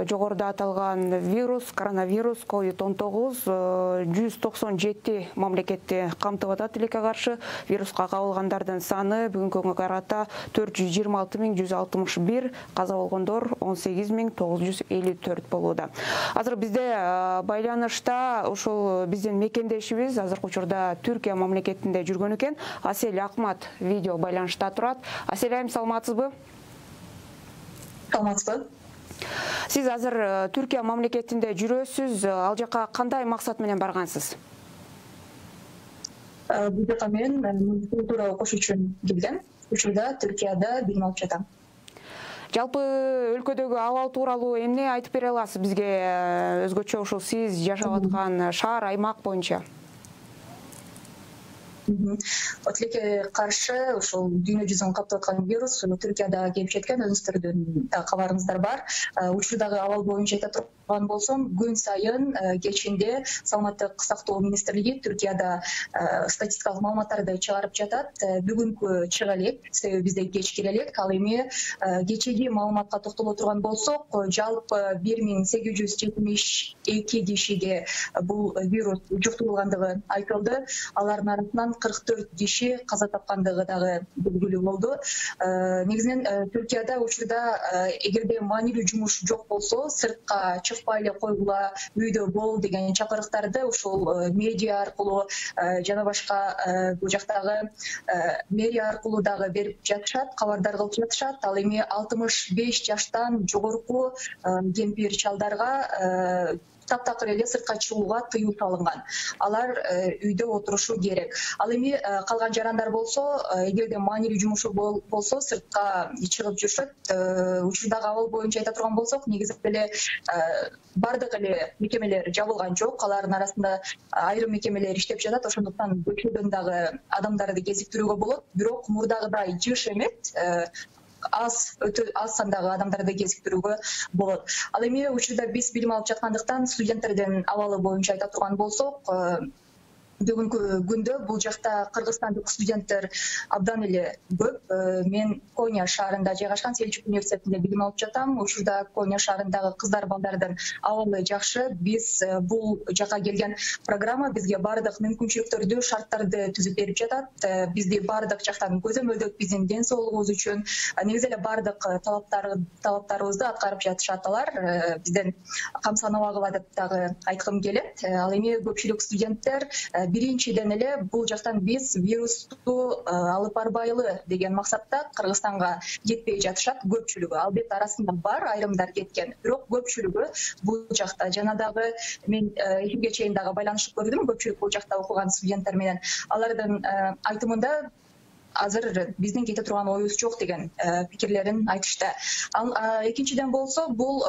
жогоруда аталган вирус, коронавирус COVID-19 197 мамлекетти камтып атат. Тилекке каршы вируска кабылгандардын саны бүгүнкү күнгө карата 426.161, каза болгондор 18.954 болууда. Азыр бизде байланышта ушул биздин мекендешибиз азыркы учурда Түркия мамлекетинде жүргөн экен. Асель Акмат видео байланышта турат. Асель айым, саламатсызбы? Саламатсызбы. Сиз азыр Түркия мамлекетинде жүрөсүз. Ал жака кандай максат менен баргансыз? Бул жака мен культура окуш үчүн келгем. Учурда Түркияда билим алып жатам. Жалпы өлкөдөгү абал тууралуу эмне айтып бере аласыз бизге, өзгөчө ушул сиз жашап аткан шаар, аймак боюнча? Тилекке каршы ушул дүйнө жүзүн каптап аткан вирус Түркияда келип жеткен, өзүңүздөрдүн кабарыңыздар бар. Учурдагы абал боюнча айта турган болсом, күн сайын кечинде Саламаттык сактоо министрлиги Түркияда статистикалык маалыматтарды чыгарып жатат. Бүгүнкү чыга элек, себеби бизде кеч кире элек. Ал эми кечеги маалыматка токтоло турган болсок, жалпы 1872 кишиге бул вирус жуктурулгандыгы айтылды. Алардын арасынан 44 киши каза тапкандыгы дагы белгилүү болду. Негизинен Түркияда учурда эгерде маанилүү жумуш жок болсо, сыртка чыкпай эле койгула, үйдө бол деген чакырыктарды ушул медиа аркылуу жана башка бул жактагы мэрия аркылуу дагы берип жатышат, кабардар кылып жатышат. Ал эми 65 жаштан жогорку кемпир чалдарга таптакыр эле сыртка чыгууга тыюу салынган. Алар үйдө отурушу керек. Ал эми калган жарандар болсо, эгерде маанилүү жумушу болсо, сыртка чыгып жүрүшөт. Учурдагы абал боюнча айта турган болсок, негизи эле бардык эле мекемелер жабылган жок. Алардын арасында айрым мекемелер иштеп жатат. Ошондуктан көчөдөн дагы адамдарды кезиктирүүгө болот. Бирок мурдагыдай жыш эмес, өтө аз сандагы адамдарды кезиктирүүгө болот. Ал эми учурда биз билим алып жаткандыктан студенттердин абалы боюнча айта турган болсок, бүгүнкү күндө бул жакта кыргызстандык студенттер абдан эле көп. Мен Коня шаарында жайгашкан Селчук университетинде билим алып жатам. Учурда Коня шаарындагы кыздар балдардын абалы жакшы. Биз бул жака келген программа бизге бардык мүмкүнчүлүктөрдү, шарттарды түзүп берип жатат. Бизди бардык жактан көзөмөлдөп, биздин ден соолугубуз үчүн негизи эле бардык талаптарыбызды аткарып жатышат алар. Бизден кам санабагыла деп дагы айткым келет. Ал эми көпчүлүк студенттер биринчиден эле бул жактан биз вирусту алып барбайлы деген максатта Кыргызстанга кетпей жатышат. Көпчүлүгү, албетте арасында бар айрымдар кеткен, бирок көпчүлүгү бул жакта. Жана дагы мен эфирге чейин дагы байланышып көрдүм көпчүлүк бул жакта окуган студенттер менен. Алардын айтымында азыр биздин кете турган оюбуз жок деген пикирлерин айтышты. Ал экинчиден болсо, бул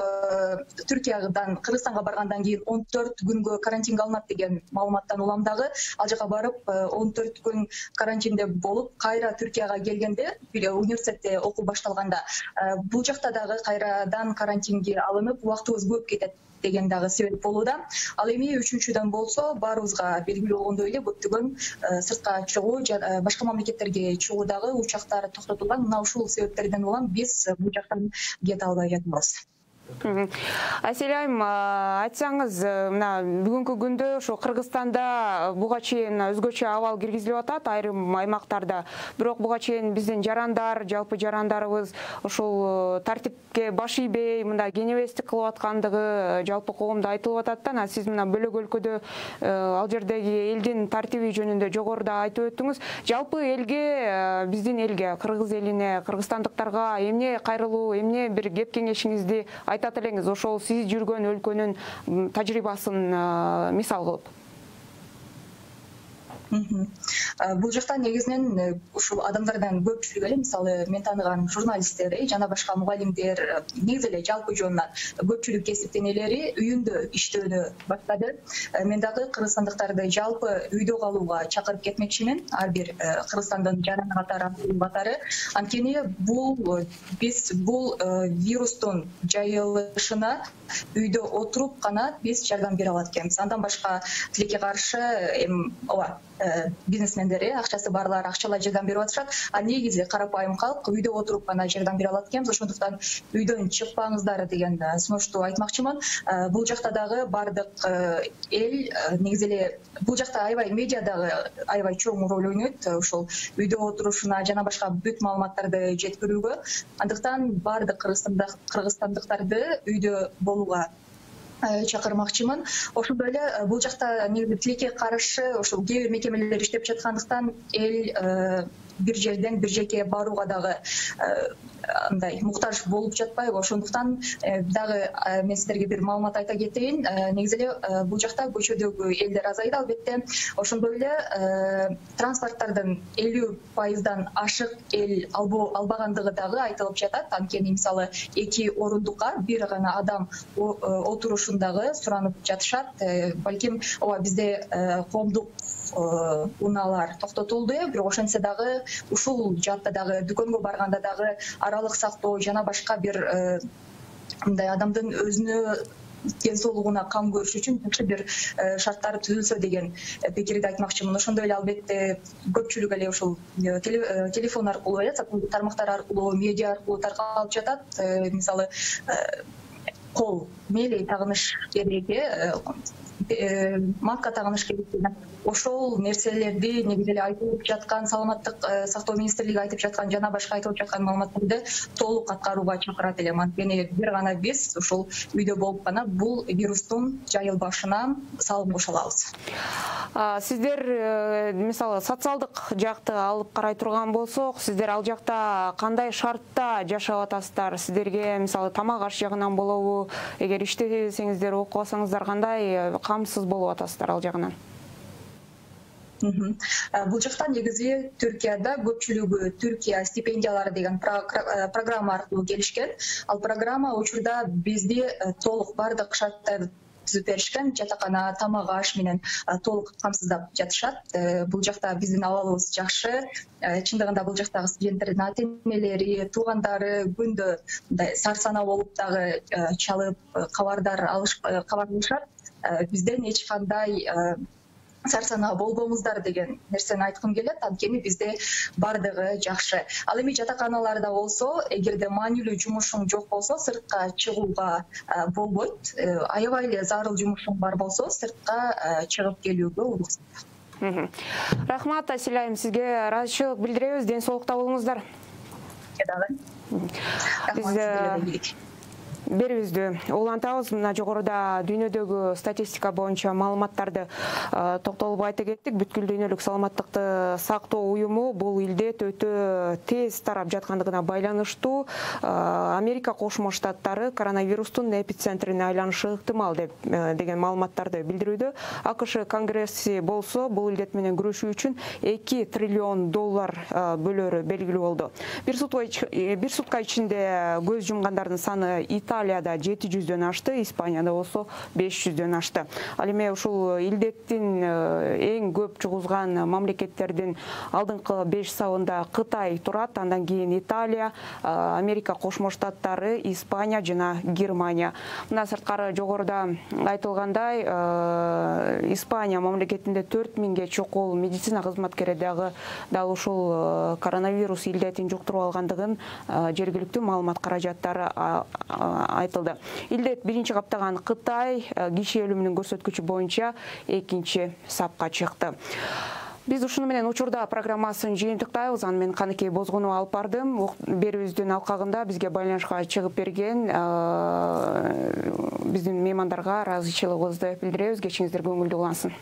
Түркиядан Кыргызстанга баргандан кийин 14 күнгө карантинге алынат деген маалыматтан улам дагы ал жака барып 14 күн карантинде болуп, кайра Түркияга келгенде, университетте окуу башталганда, бул жакта дагы кайрадан карантинге алынып, убактыбыз көп кетет деген дагы себеп болууда. Ал эми үчүнчүдөн болсо, баарыбызга белгилүү болгондой эле көптөгөн сыртка чыгуу, башка мамлекеттерге чыгуу дагы учактар токтотулган. Мына ушул себептерден улам биз бул жактан кете албай жатабыз. Асель айым, айтсаңыз, мына бүгүнкү күндө ошо Кыргызстанда буга чейин өзгөчө абал киргизилип атат айрым аймактарда. Бирок буга чейин биздин жарандар, жалпы жарандарыбыз ошол тартипке баш ийбей, мындай кенебестик кылып аткандыгы жалпы коомдо айтылып атат да. Сиз мына бөлөк өлкөдө ал жердеги элдин тартиби жөнүндө жогоруда айтып өттүңүз. Жалпы элге, биздин элге, кыргыз элине, кыргызстандыктарга эмне кайрылуу, эмне бир кеп кеңешиңизди айтат элеңиз, ошол сиз жүргөн өлкөнүн тажрыйбасын мисал кылып? Бул жакта негизинен ушул адамдардан көпчүлүгү эле, мисалы мен тааныган журналисттер жана башка мугалимдер, негизи эле жалпы жонунан көпчүлүк кесиптенелери үйүндө иштөөнү баштады. Мен дагы кыргызстандыктарды жалпы үйдө калууга чакырып кетмекчимин, ар бир Кыргызстандын жараны катары. Анткени биз бул вирустун жайылышына үйдө отуруп гана биз жардам бере алат экенбиз. Андан башка тилекке каршы бизнесмендери, акчасы барлар акчалай жардам берип атышат. А негизи карапайым калк үйдө отуруп гана жардам бере алат экенбиз. Ошондуктан үйдөн чыкпаңыздар деген сунушту айтмакчымын. Бул жакта дагы бардык эл негизи эле бул жакта аябай медиадагы аябай чоң роль ойнойт. Ошол үйдө отурушуна жана башка бүт маалыматтарды жеткирүүгө. Андыктан бардык кыргызстандыктарды үйдө болууга чакырмакчымын. Ошондой эле бул жакта негизи тилекке каршы ошол кээ бир мекемелер иштеп жаткандыктан эл бир жерден бир жеке барууга дагы андай муктаж болуп жатпайбы. Ошондуктан дагы мен сиздерге бир маалымат айта кетейин. Негизи эле бул жакта көчөдөгү элдер азайды албетте. Ошондой эле транспорттардын 50%дан ашык эл албагандыгы дагы айтылып жатат. Анткени мисалы 2 орундукка бир гана адам отурушун дагы суранып жатышат. Балким ооба бизде коомдук унаалар токтотулду, бирок ошентсе дагы ушул жаатта дагы дүкөнгө барганда дагы аралык сактоо жана башка бир мындай адамдын өзүнө ден соолугуна кам көрүш үчүн жакшы бир шарттар түзүлсө деген пикирди айтмакчымын. Ошондой эле албетте көпчүлүк эле ушул телефон аркылуу тармактар аркылуу медиа аркылуу таркалып жатат. Мисалы кол мейли тагыныш кереги, маска тагыныш керек деген ошол нерселерди негизи эле айтылып жаткан саламаттык сактоо министрлиги айтып жаткан жана башка айтылып жаткан маалыматтарды толук аткарууга чакырат элем. Анткени бир гана биз ушул үйдө болуп гана бул вирустун жайылбашына салым кошо алабыз. Сиздер мисалы социалдык жакты алып карай турган болсок, сиздер ал жакта кандай шартта жашап атасыздар? Сиздерге мисалы тамак аш жагынан болобу, эгер иштесеңиздер, окубасаңыздар кандай камсыз болуп атасыздар ал жагынан? Бул жакта негизи Түркияда көпчүлүгү Түркия стипендиялары деген программа аркылуу келишкен. Ал программа учурда бизди толук бардык шарттарды түзүп беришкен. Жатакана, тамак аш менен толук камсыздап жатышат. Бул жакта биздин абалыбыз жакшы. Чындыгында бул жактагы студенттердин ата-энелери, туугандары күндө мындай сарсана болуп дагы чалып кабардар алышат. Бизден эч кандай сарсана болбоңуздар деген нерсени айткым келет. Анткени бизде бардыгы жакшы. Ал эми жатаканаларда болсо, эгерде маанилүү жумушуң жок болсо, сыртка чыгууга болбойт. Аябай эле зарыл жумушуң бар болсо, сыртка чыгып келүүгө уруксат. Рахмат Аселайым, сизге ыраазычылык билдиребиз. Ден соолукта болуңуздар. Биз берүүбүздү улантабыз. Мына жогоруда дүйнөдөгү статистика боюнча маалыматтарды токтолуп айта кеттик. Бүткүл дүйнөлүк саламаттыкты сактоо уюму бул илдет өтө тез тарап жаткандыгына байланыштуу Америка Кошмо Штаттары коронавирустун эпицентрине айланышы ыктымал деген маалыматтарды билдирүүдө. АКШ Конгресси болсо бул илдет менен күрөшүү үчүн $2 триллион бөлөрү белгилүү болду. Бир сутка ичинде көз жумгандардын саны Италияда 700-дөн ашты, Испанияда болсо 500-дөн ашты. Ал эми ушул илдеттин эң көп жугузган мамлекеттердин алдыңкы 5 сабында Кытай турат, андан кийин Италия, Америка Кошмо Штаттары, Испания жана Германия. Мына сырткары жогоруда айтылгандай, Испания мамлекетинде 4000ге чокол медицина кызматкери дагы дал ушул коронавирус илдетин жуктуруп алгандыгын жергиликтүү маалымат каражаттары айтылды. Илдет биринчи каптаган Кытай киши өлүмүнүн көрсөткүчү боюнча 2-чи сапка чыкты. Биз ушуну менен учурда программасын жыйынтыктайбыз. Аны мен Каныкей Бозгунова алып бардым. Берүүбүздүн алкагында бизге байланышка чыгып берген биздин меймандарга ыраазычылыгыбызды билдиребиз. Кечиңиздер көңүлдүү улансын.